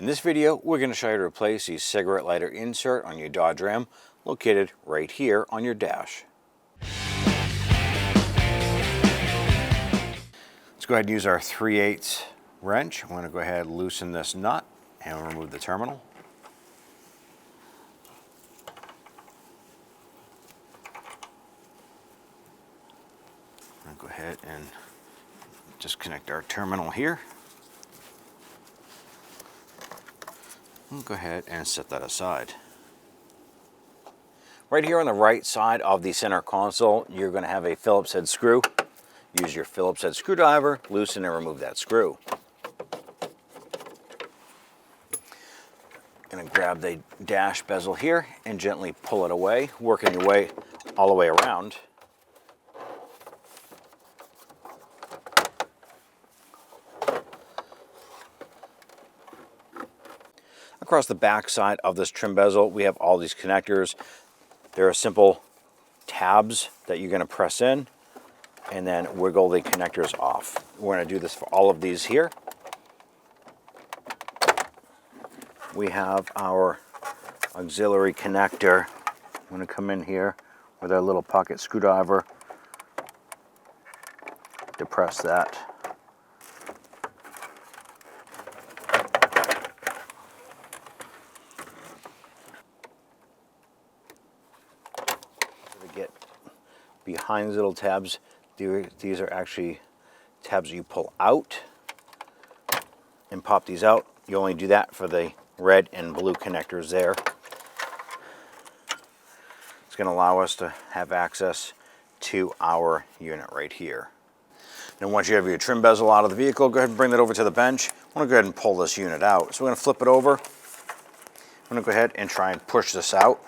In this video, we're going to show you how to replace the cigarette lighter insert on your Dodge Ram, located right here on your dash. Let's go ahead and use our 3/8 wrench. I'm going to go ahead and loosen this nut and remove the terminal. I'll go ahead and disconnect our terminal here. We'll go ahead and set that aside. Right here on the right side of the center console, you're going to have a Phillips head screw. Use your Phillips head screwdriver, loosen and remove that screw. Going to grab the dash bezel here and gently pull it away, working your way all the way around. Across the back side of this trim bezel, we have all these connectors. There are simple tabs that you're going to press in and then wiggle the connectors off. We're going to do this for all of these here. We have our auxiliary connector. I'm going to come in here with our little pocket screwdriver, depress that. Get behind these little tabs, these are actually tabs that you pull out and pop these out. You only do that for the red and blue connectors there. It's going to allow us to have access to our unit right here. Then once you have your trim bezel out of the vehicle, go ahead and bring that over to the bench. I want to go ahead and pull this unit out. So we're going to flip it over. I'm going to go ahead and try and push this out.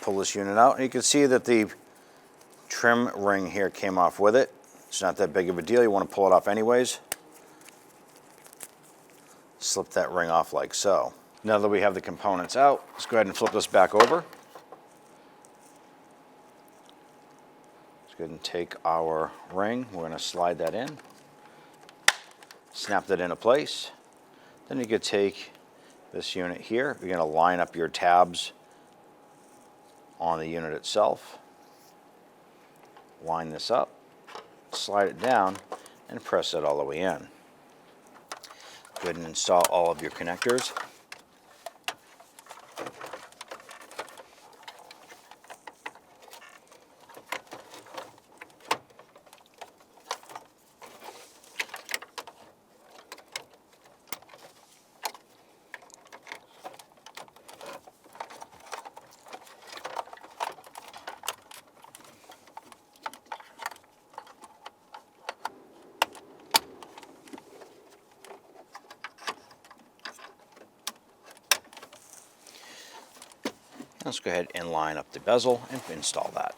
Pull this unit out, and you can see that the trim ring here came off with it. It's not that big of a deal. You want to pull it off anyways. Slip that ring off like so. Now that we have the components out, let's go ahead and flip this back over. Let's go ahead and take our ring. We're going to slide that in. Snap that into place. Then you could take this unit here. You're going to line up your tabs on the unit itself. Line this up, slide it down, and press it all the way in. Go ahead and install all of your connectors. Let's go ahead and line up the bezel and install that.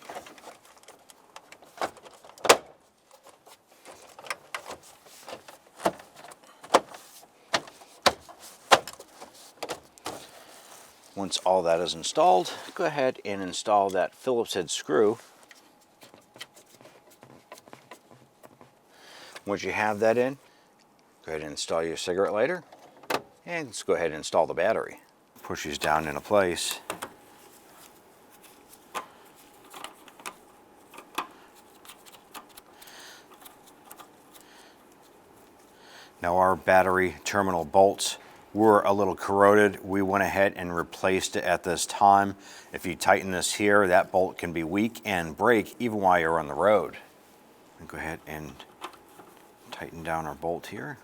Once all that is installed, go ahead and install that Phillips head screw. Once you have that in, go ahead and install your cigarette lighter, and let's go ahead and install the battery. Push these down into place. Now our battery terminal bolts were a little corroded. We went ahead and replaced it at this time. If you tighten this here, that bolt can be weak and break even while you're on the road. Go ahead and tighten down our bolt here.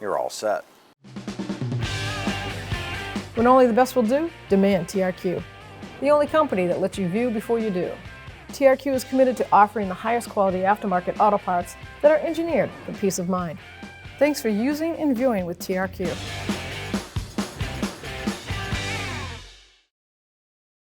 You're all set. When only the best will do, demand TRQ. The only company that lets you view before you do. TRQ is committed to offering the highest quality aftermarket auto parts that are engineered for peace of mind. Thanks for using and viewing with TRQ.